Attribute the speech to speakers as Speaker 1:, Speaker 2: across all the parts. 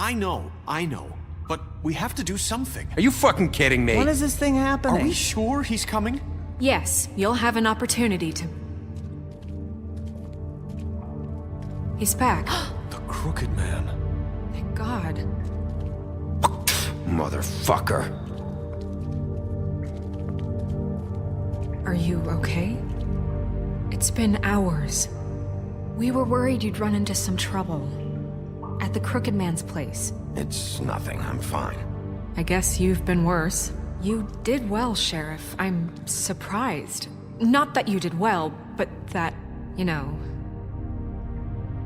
Speaker 1: I know. But we have to do something.
Speaker 2: Are you fucking kidding me?
Speaker 3: When is this thing happening?
Speaker 1: Are we sure he's coming?
Speaker 4: Yes, you'll have an opportunity to... He's back.
Speaker 1: The Crooked Man.
Speaker 4: Thank God.
Speaker 2: Motherfucker.
Speaker 4: Are you okay? It's been hours. We were worried you'd run into some trouble. At the Crooked Man's place.
Speaker 2: It's nothing, I'm fine.
Speaker 4: I guess you've been worse. You did well, Sheriff. I'm surprised. Not that you did well, but that, you know...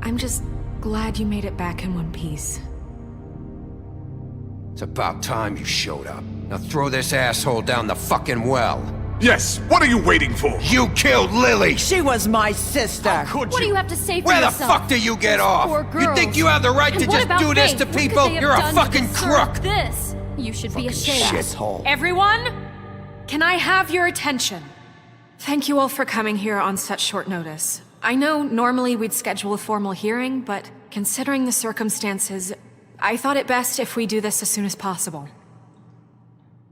Speaker 4: I'm just glad you made it back in one piece.
Speaker 2: It's about time you showed up. Now throw this asshole down the fucking well.
Speaker 5: Yes, what are you waiting for?
Speaker 2: You killed Lily!
Speaker 3: She was my sister.
Speaker 1: Could
Speaker 6: What do
Speaker 1: you?
Speaker 6: you have to say for
Speaker 2: Where the
Speaker 6: yourself?
Speaker 2: fuck do you get off?
Speaker 6: Poor
Speaker 2: You
Speaker 6: girls.
Speaker 2: think you have the right
Speaker 6: And
Speaker 2: to
Speaker 6: what
Speaker 2: just
Speaker 6: about
Speaker 2: do this
Speaker 6: Faith?
Speaker 2: to
Speaker 6: What could
Speaker 2: people?
Speaker 6: they have
Speaker 2: You're a
Speaker 6: done to
Speaker 2: fucking
Speaker 6: deserve
Speaker 2: crook!
Speaker 6: This. You should be ashamed.
Speaker 2: Shithole.
Speaker 4: Everyone, can I have your attention? Thank you all for coming here on such short notice. I know normally we'd schedule a formal hearing, but considering the circumstances, I thought it best if we do this as soon as possible.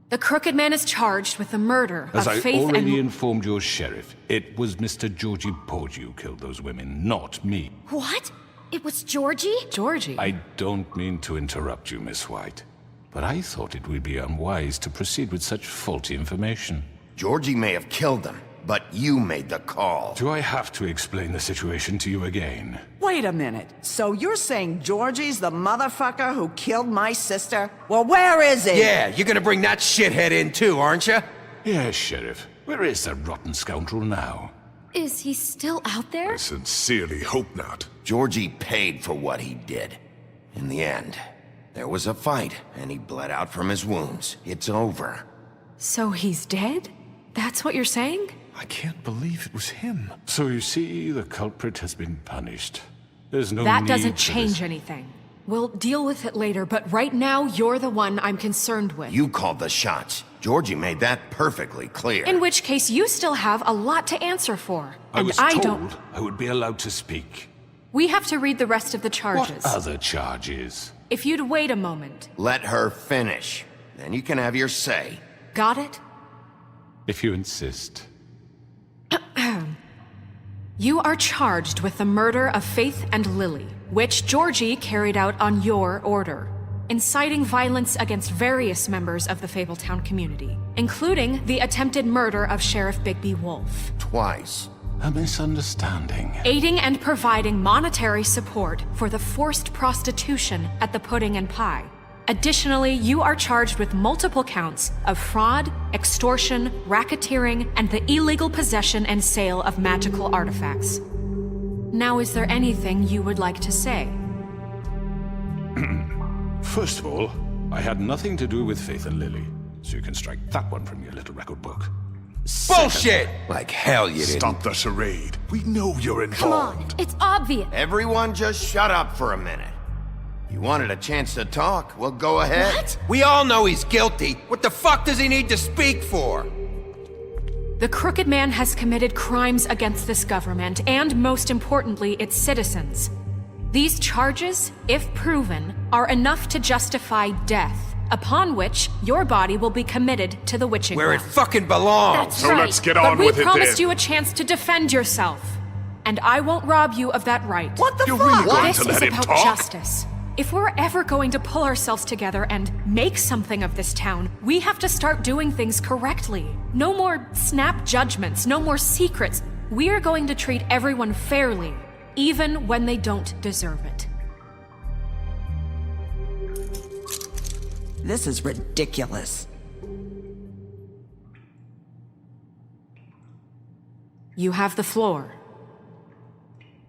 Speaker 4: The Crooked Man is charged with the murder
Speaker 7: As
Speaker 4: of
Speaker 7: I
Speaker 4: Faith
Speaker 7: already
Speaker 4: and...
Speaker 7: informed your sheriff, it was Mr. Georgie Porgy who killed those women, not me.
Speaker 6: What? It was Georgie?
Speaker 4: Georgie?
Speaker 7: I don't mean to interrupt you, Miss White, but I thought it would be unwise to proceed with such faulty information.
Speaker 2: Georgie may have killed them, but you made the call.
Speaker 7: Do I have to explain the situation to you again?
Speaker 3: Wait a minute. So you're saying Georgie's the motherfucker who killed my sister? Well, where is he?
Speaker 2: Yeah, you're gonna bring that shithead in too, aren't you?
Speaker 7: Yes, Sheriff. Where is that rotten scoundrel now?
Speaker 6: Is he still out there?
Speaker 5: I sincerely hope not.
Speaker 2: Georgie paid for what he did. In the end, there was a fight, and he bled out from his wounds. It's over.
Speaker 4: So he's dead? That's what you're saying?
Speaker 5: I can't believe it was him.
Speaker 7: So you see, the culprit has been punished. There's no
Speaker 4: That
Speaker 7: need
Speaker 4: doesn't
Speaker 7: for
Speaker 4: change
Speaker 7: this.
Speaker 4: anything. We'll deal with it later, but right now, you're the one I'm concerned with.
Speaker 2: You called the shots. Georgie made that perfectly clear.
Speaker 4: In which case, you still have a lot to answer for.
Speaker 7: I
Speaker 4: And
Speaker 7: was
Speaker 4: I
Speaker 7: told
Speaker 4: don't...
Speaker 7: I would be allowed to speak.
Speaker 4: We have to read the rest of the charges.
Speaker 7: What other charges?
Speaker 4: If you'd wait a moment.
Speaker 2: Let her finish. Then you can have your say.
Speaker 4: Got it?
Speaker 7: If you insist.
Speaker 4: You are charged with the murder of Faith and Lily, which Georgie carried out on your order, inciting violence against various members of the Fabletown community, including the attempted murder of Sheriff Bigby Wolf,
Speaker 2: Twice.
Speaker 7: A misunderstanding.
Speaker 4: aiding and providing monetary support for the forced prostitution at the Pudding and Pie. Additionally, you are charged with multiple counts of fraud, extortion, racketeering, and the illegal possession and sale of magical artifacts. Now, is there anything you would like to say?
Speaker 7: First of all, I had nothing to do with Faith and Lily, so you can strike that one from your little record book.
Speaker 2: Bullshit! Like hell you didn't.
Speaker 5: Stop the charade. We know you're
Speaker 6: Come
Speaker 5: involved.
Speaker 6: on, it's obvious.
Speaker 2: Everyone just shut up for a minute. You wanted a chance to talk? Well, go ahead.
Speaker 6: What?
Speaker 2: We all know he's guilty. What the fuck does he need to speak for?
Speaker 4: The Crooked Man has committed crimes against this government and, most importantly, its citizens. These charges, if proven, are enough to justify death, upon which your body will be committed to the witching
Speaker 2: Where it
Speaker 4: well.
Speaker 2: fucking belongs.
Speaker 6: That's
Speaker 5: So
Speaker 6: right.
Speaker 5: let's get
Speaker 4: But
Speaker 5: on
Speaker 4: we
Speaker 5: with it
Speaker 4: promised
Speaker 5: then.
Speaker 4: you a chance to defend yourself, and I won't rob you of that right.
Speaker 3: What the
Speaker 5: You're
Speaker 3: fuck?
Speaker 5: really going
Speaker 4: This
Speaker 5: to
Speaker 4: is
Speaker 5: let him
Speaker 4: about
Speaker 5: talk?
Speaker 4: justice. If we're ever going to pull ourselves together and make something of this town, we have to start doing things correctly. No more snap judgments, no more secrets. We are going to treat everyone fairly, even when they don't deserve it.
Speaker 3: This is ridiculous.
Speaker 4: You have the floor.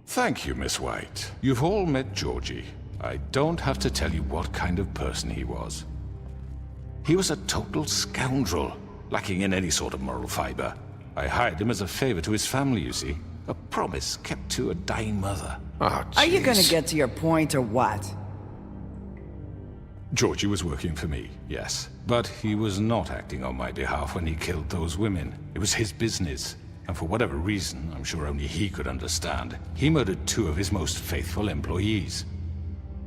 Speaker 7: Thank you, Miss White. You've all met Georgie. I don't have to tell you what kind of person he was. He was a total scoundrel, lacking in any sort of moral fiber. I hired him as a favor to his family, you see. A promise kept to a dying mother.
Speaker 2: Oh,
Speaker 3: Are you gonna
Speaker 2: jeez.
Speaker 3: get to your point or what?
Speaker 7: Georgie was working for me, yes. But he was not acting on my behalf when he killed those women. It was his business. And for whatever reason, I'm sure only he could understand, he murdered two of his most faithful employees.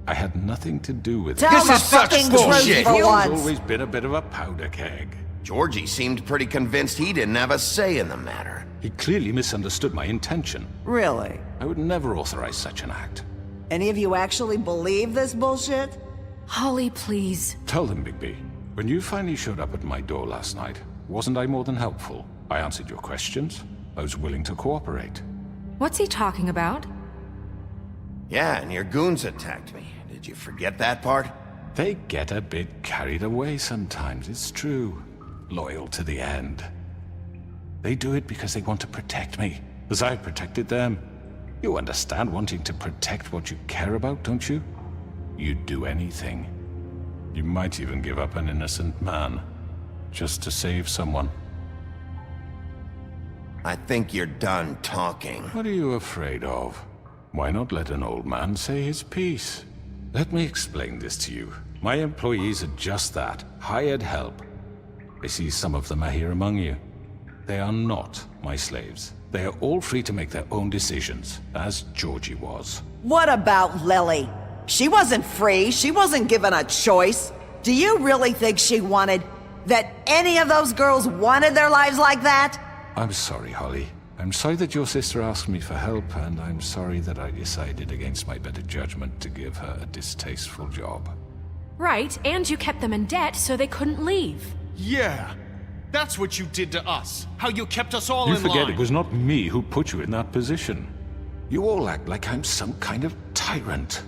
Speaker 7: I had nothing to do with
Speaker 3: Tell
Speaker 7: it.
Speaker 3: the
Speaker 2: is such
Speaker 3: fucking
Speaker 2: bullshit.
Speaker 3: truth for
Speaker 7: He's
Speaker 3: once.
Speaker 7: always been a bit of a powder keg.
Speaker 2: Georgie seemed pretty convinced he didn't have a say in the matter.
Speaker 7: He clearly misunderstood my intention.
Speaker 3: Really?
Speaker 7: I would never authorize such an act.
Speaker 3: Any of you actually believe this bullshit?
Speaker 4: Holly, please.
Speaker 7: Tell them, Bigby. When you finally showed up at my door last night, wasn't I more than helpful? I answered your questions. I was willing to cooperate.
Speaker 4: What's he talking about?
Speaker 2: Yeah, and your goons attacked me. Did you forget that part?
Speaker 7: They get a bit carried away sometimes, it's true. Loyal to the end. They do it because they want to protect me, as I protected them. You understand wanting to protect what you care about, don't you? You'd do anything. You might even give up an innocent man, just to save someone.
Speaker 2: I think you're done talking.
Speaker 7: What are you afraid of? Why not let an old man say his piece? Let me explain this to you. My employees are just that, hired help. I see some of them are here among you. They are not my slaves. They are all free to make their own decisions, as Georgie was.
Speaker 3: What about Lily? She wasn't free. She wasn't given a choice. Do you really think she wanted... that any of those girls wanted their lives like that?
Speaker 7: I'm sorry, Holly. I'm sorry that your sister asked me for help, and I'm sorry that I decided against my better judgment to give her a distasteful job.
Speaker 4: Right, and you kept them in debt so they couldn't leave.
Speaker 1: Yeah. That's what you did to us. How you kept us all
Speaker 7: You
Speaker 1: in
Speaker 7: forget
Speaker 1: line.
Speaker 7: it was not me who put you in that position. You all act like I'm some kind of tyrant.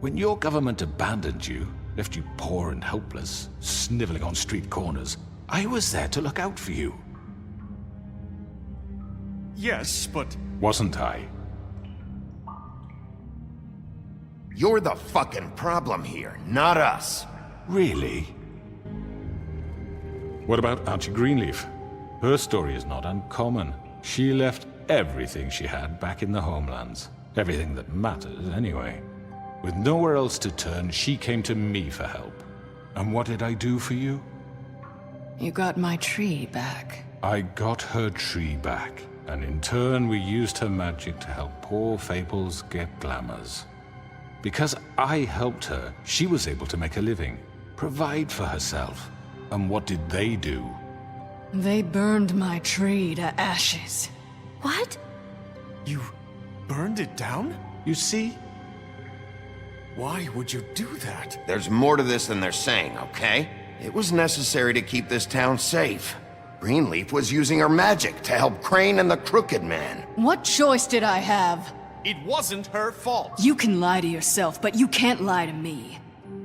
Speaker 7: When your government abandoned you, left you poor and helpless, sniveling on street corners, I was there to look out for you.
Speaker 1: Yes, but...
Speaker 7: Wasn't I?
Speaker 2: You're the fucking problem here, not us.
Speaker 7: Really? What about Archie Greenleaf? Her story is not uncommon. She left everything she had back in the homelands. Everything that matters, anyway. With nowhere else to turn, she came to me for help. And what did I do for you?
Speaker 8: You got my tree back.
Speaker 7: I got her tree back, and in turn we used her magic to help poor Fables get glamours. Because I helped her, she was able to make a living, provide for herself. And what did they do?
Speaker 8: They burned my tree to ashes.
Speaker 6: What?
Speaker 1: You burned it down?
Speaker 7: You see?
Speaker 1: Why would you do that?
Speaker 2: There's more to this than they're saying, okay? It was necessary to keep this town safe. Greenleaf was using her magic to help Crane and the Crooked Man.
Speaker 8: What choice did I have?
Speaker 1: It wasn't her fault.
Speaker 8: You can lie to yourself, but you can't lie to me.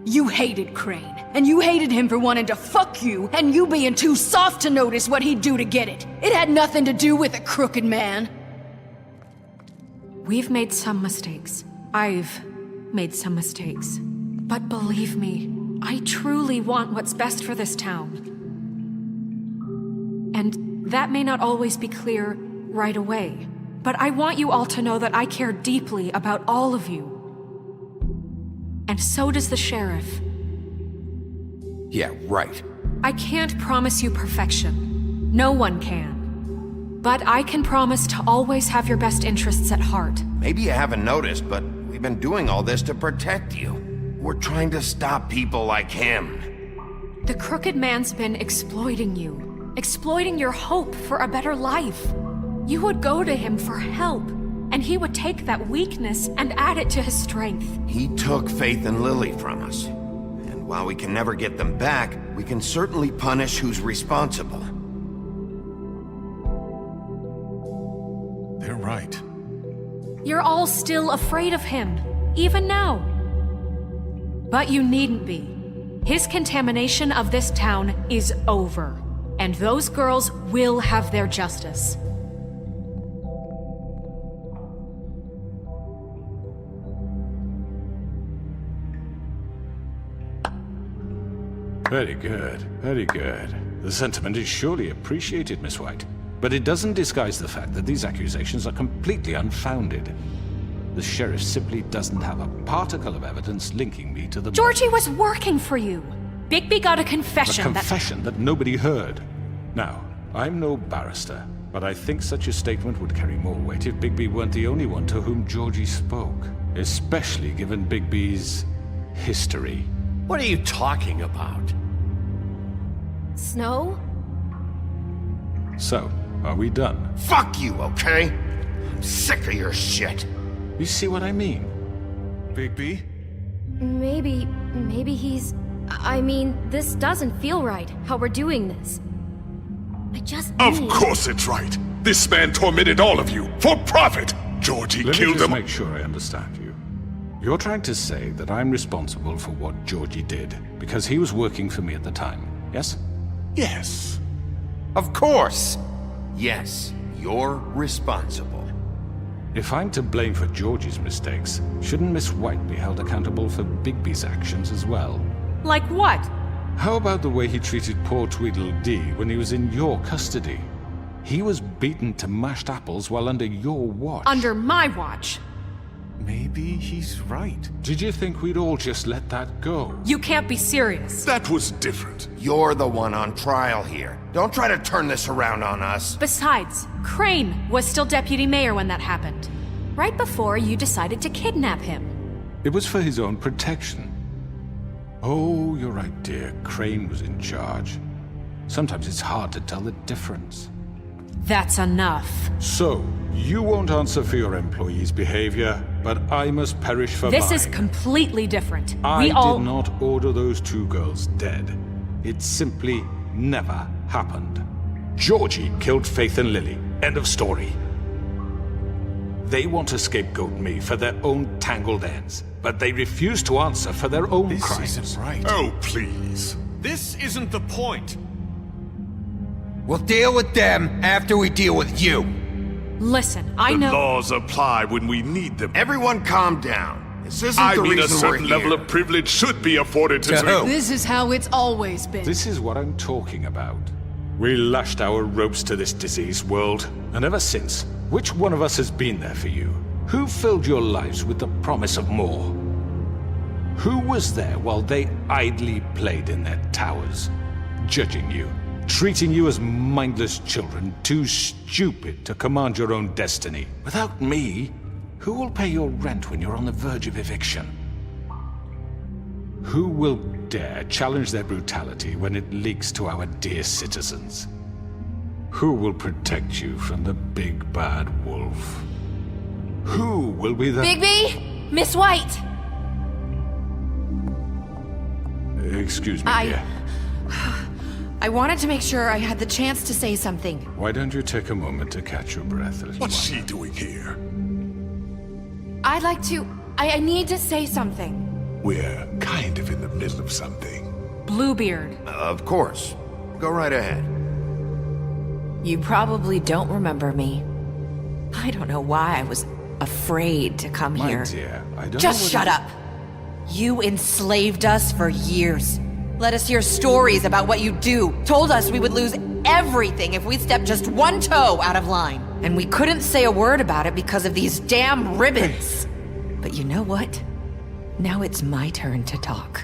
Speaker 8: You hated Crane, and you hated him for wanting to fuck you, and you being too soft to notice what he'd do to get it. It had nothing to do with a Crooked Man.
Speaker 4: We've made some mistakes. I've made some mistakes. But believe me, I truly want what's best for this town. And that may not always be clear right away. But I want you all to know that I care deeply about all of you. And so does the sheriff.
Speaker 2: Yeah, right.
Speaker 4: I can't promise you perfection. No one can. But I can promise to always have your best interests at heart.
Speaker 2: Maybe you haven't noticed, but we've been doing all this to protect you. We're trying to stop people like him.
Speaker 4: The Crooked Man's been exploiting you. Exploiting your hope for a better life. You would go to him for help, and he would take that weakness and add it to his strength.
Speaker 2: He took Faith and Lily from us. And while we can never get them back, we can certainly punish who's responsible.
Speaker 1: They're right.
Speaker 4: You're all still afraid of him, even now. But you needn't be. His contamination of this town is over, and those girls will have their justice.
Speaker 7: Very good, very good. The sentiment is surely appreciated, Miss White. But it doesn't disguise the fact that these accusations are completely unfounded. The sheriff simply doesn't have a particle of evidence linking me to the...
Speaker 4: Georgie was working for you. Bigby got a
Speaker 7: A
Speaker 4: confession
Speaker 7: confession that nobody heard. Now, I'm no barrister, but I think such a statement would carry more weight if Bigby weren't the only one to whom Georgie spoke. especially given Bigby's history.
Speaker 1: What are you talking about?
Speaker 6: Snow?
Speaker 7: So, are we done?
Speaker 2: Fuck you, okay? I'm sick of your shit.
Speaker 7: You see what I mean?
Speaker 1: Bigby?
Speaker 6: Maybe he's... I mean, this doesn't feel right, how we're doing this. I just
Speaker 5: Of
Speaker 6: need...
Speaker 5: course it's right. This man tormented all of you for profit. Georgie
Speaker 7: Let me
Speaker 5: killed
Speaker 7: just
Speaker 5: them.
Speaker 7: make sure I understand you. You're trying to say that I'm responsible for what Georgie did because he was working for me at the time, yes?
Speaker 5: Yes.
Speaker 2: Of course. Yes, you're responsible.
Speaker 7: If I'm to blame for Georgie's mistakes, shouldn't Miss White be held accountable for Bigby's actions as well?
Speaker 4: Like what?
Speaker 7: How about the way he treated poor Tweedledee when he was in your custody? He was beaten to mashed apples while under your watch.
Speaker 4: Under my watch.
Speaker 1: Maybe he's right.
Speaker 7: Did you think we'd all just let that go?
Speaker 4: You can't be serious.
Speaker 5: That was different.
Speaker 2: You're the one on trial here. Don't try to turn this around on us.
Speaker 4: Besides, Crane was still deputy mayor when that happened. Right before you decided to kidnap him.
Speaker 7: It was for his own protection. Oh, you're right, dear. Crane was in charge. Sometimes it's hard to tell the difference.
Speaker 4: That's enough.
Speaker 7: So, you won't answer for your employees' behavior, but I must perish for
Speaker 4: This
Speaker 7: mine.
Speaker 4: is completely different.
Speaker 7: I
Speaker 4: we all...
Speaker 7: did not order those two girls dead. It simply never happened. Georgie killed Faith and Lily. End of story. They want to scapegoat me for their own tangled ends, but they refuse to answer for their own
Speaker 1: This
Speaker 7: crimes.
Speaker 1: isn't right.
Speaker 5: Oh, please.
Speaker 1: This isn't the point.
Speaker 9: We'll deal with them after we deal with you.
Speaker 4: Listen, I
Speaker 5: The
Speaker 4: know...
Speaker 5: laws apply when we need them.
Speaker 2: Everyone calm down. This isn't
Speaker 5: I
Speaker 2: the
Speaker 5: mean, a
Speaker 2: reason we're
Speaker 5: certain
Speaker 2: here.
Speaker 5: level of privilege should be afforded to
Speaker 9: To who?
Speaker 8: This is how it's always been.
Speaker 7: This is what I'm talking about. We lashed our ropes to this diseased world, and ever since, which one of us has been there for you? Who filled your lives with the promise of more? Who was there while they idly played in their towers, judging you, treating you as mindless children, too stupid to command your own destiny? Without me, who will pay your rent when you're on the verge of eviction? Who will dare challenge their brutality when it leaks to our dear citizens? Who will protect you from the big bad wolf? Who will be the...
Speaker 6: Bigby? Miss White!
Speaker 7: Excuse me, dear.
Speaker 10: I wanted to make sure I had the chance to say something.
Speaker 7: Why don't you take a moment to catch your breath a little
Speaker 5: What's
Speaker 7: while?
Speaker 5: she doing here?
Speaker 10: I'd like to... I need to say something.
Speaker 5: We're kind of in the middle of something.
Speaker 4: Bluebeard.
Speaker 2: Of course. Go right ahead.
Speaker 10: You probably don't remember me. I don't know why I was afraid to come
Speaker 7: My
Speaker 10: here.
Speaker 7: dear, I don't know
Speaker 10: Just
Speaker 7: what
Speaker 10: shut
Speaker 7: it-
Speaker 10: up. You enslaved us for years. Let us hear stories about what you do. Told us we would lose everything if we stepped just one toe out of line. And we couldn't say a word about it because of these damn ribbons. But you know what? Now it's my turn to talk.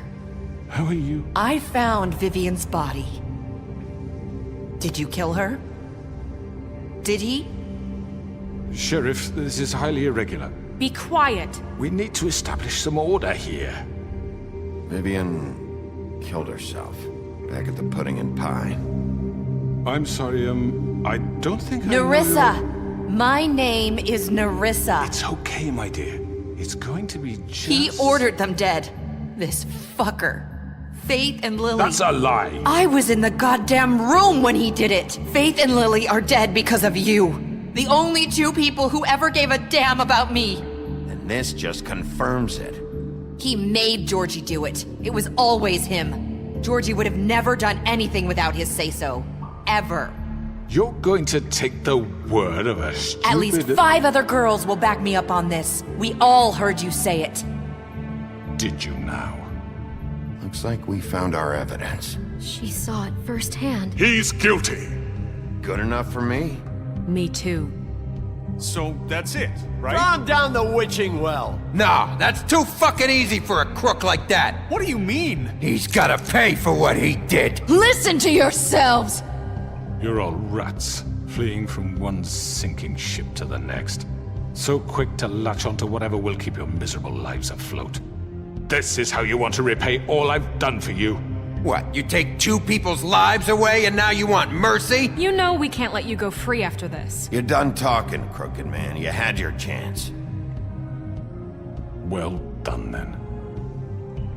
Speaker 7: How are you?
Speaker 10: I found Vivian's body. Did you kill her? Did he?
Speaker 7: Sheriff, this is highly irregular.
Speaker 4: Be quiet.
Speaker 7: We need to establish some order here.
Speaker 2: Vivian killed herself back at the Pudding and Pie.
Speaker 7: I'm sorry, I don't think I know
Speaker 10: Nerissa!
Speaker 7: your-
Speaker 10: My name is Nerissa.
Speaker 7: It's okay, my dear. It's going to be just...
Speaker 10: He ordered them dead. This fucker. Faith and Lily.
Speaker 7: That's a lie!
Speaker 10: I was in the goddamn room when he did it. Faith and Lily are dead because of you. The only two people who ever gave a damn about me.
Speaker 2: And this just confirms it.
Speaker 10: He made Georgie do it. It was always him. Georgie would have never done anything without his say-so. Ever.
Speaker 7: You're going to take the word of a stupid...
Speaker 10: At least 5 other girls will back me up on this. We all heard you say it.
Speaker 7: Did you now?
Speaker 2: Looks like we found our evidence.
Speaker 6: She saw it firsthand.
Speaker 5: He's guilty.
Speaker 2: Good enough for me.
Speaker 4: Me too.
Speaker 1: So that's it, right?
Speaker 9: Calm down the witching well. Nah, that's too fucking easy for a crook like that.
Speaker 1: What do you mean?
Speaker 9: He's gotta pay for what he did.
Speaker 8: Listen to yourselves!
Speaker 7: You're all rats, fleeing from one sinking ship to the next. So quick to latch onto whatever will keep your miserable lives afloat. This is how you want to repay all I've done for you?
Speaker 9: What, you take two people's lives away and now you want mercy?
Speaker 4: You know we can't let you go free after this.
Speaker 2: You're done talking, Crooked Man. You had your chance.
Speaker 7: Well done, then.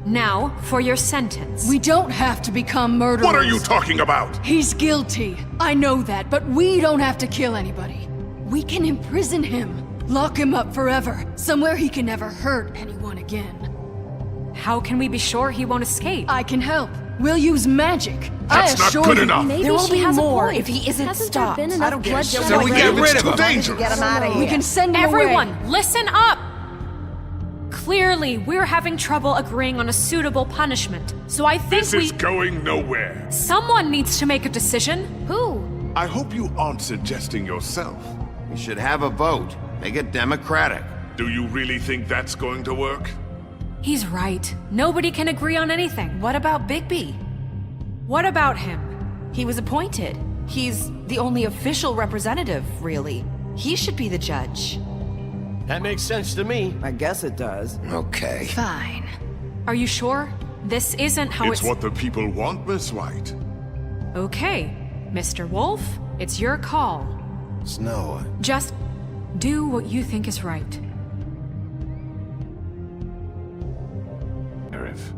Speaker 4: Now, for your sentence.
Speaker 8: We don't have to become murderers.
Speaker 5: What are you talking about?
Speaker 8: He's guilty. I know that, but we don't have to kill anybody. We can imprison him. Lock him up forever. Somewhere he can never hurt anyone again.
Speaker 4: How can we be sure he won't escape?
Speaker 8: I can help. We'll use magic.
Speaker 5: That's not good enough.
Speaker 6: Maybe
Speaker 10: There will
Speaker 6: she
Speaker 10: be
Speaker 6: has
Speaker 10: more
Speaker 6: a point.
Speaker 10: if he isn't
Speaker 6: Hasn't
Speaker 10: stopped.
Speaker 6: There been enough bloodshed
Speaker 9: So we get rid of him.
Speaker 5: Dangerous.
Speaker 3: Get him out of here.
Speaker 8: We can send him
Speaker 4: Everyone,
Speaker 8: away.
Speaker 4: listen up! Clearly, we're having trouble agreeing on a suitable punishment, so I think
Speaker 5: This is going nowhere.
Speaker 4: someone needs to make a decision.
Speaker 6: Who?
Speaker 5: I hope you aren't suggesting yourself.
Speaker 2: We should have a vote. Make it democratic.
Speaker 5: Do you really think that's going to work?
Speaker 4: He's right. Nobody can agree on anything.
Speaker 10: What about Bigby?
Speaker 4: What about him?
Speaker 10: He was appointed. He's the only official representative, really. He should be the judge.
Speaker 9: That makes sense to me.
Speaker 3: I guess it does.
Speaker 2: Okay.
Speaker 8: Fine.
Speaker 4: Are you sure? This isn't how
Speaker 5: It's what the people want, Miss White.
Speaker 4: Okay, Mr. Wolf, it's your call.
Speaker 2: Snow.
Speaker 4: Just do what you think is right.
Speaker 7: Sheriff,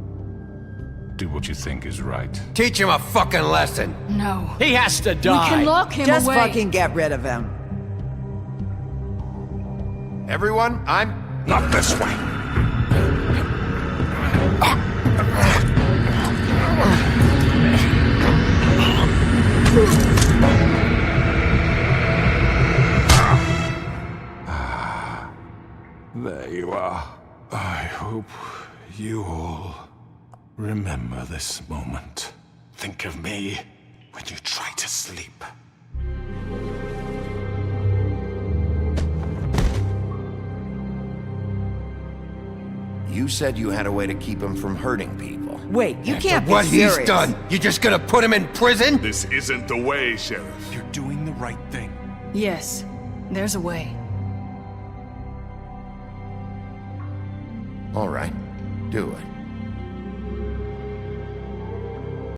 Speaker 7: do what you think is right.
Speaker 9: Teach him a fucking lesson.
Speaker 8: No.
Speaker 9: He has to die.
Speaker 8: We can lock him
Speaker 3: Just
Speaker 8: away.
Speaker 3: fucking get rid of him.
Speaker 2: Everyone, I'm...
Speaker 7: Not this way! There you are. I hope you all remember this moment. Think of me when you try to sleep.
Speaker 2: You said you had a way to keep him from hurting people.
Speaker 3: Wait, you can't be
Speaker 9: What
Speaker 3: serious.
Speaker 9: he's done, you just gonna put him in prison?
Speaker 5: This isn't the way, Sheriff.
Speaker 1: You're doing the right thing.
Speaker 8: Yes, there's a way.
Speaker 2: All right. Do it.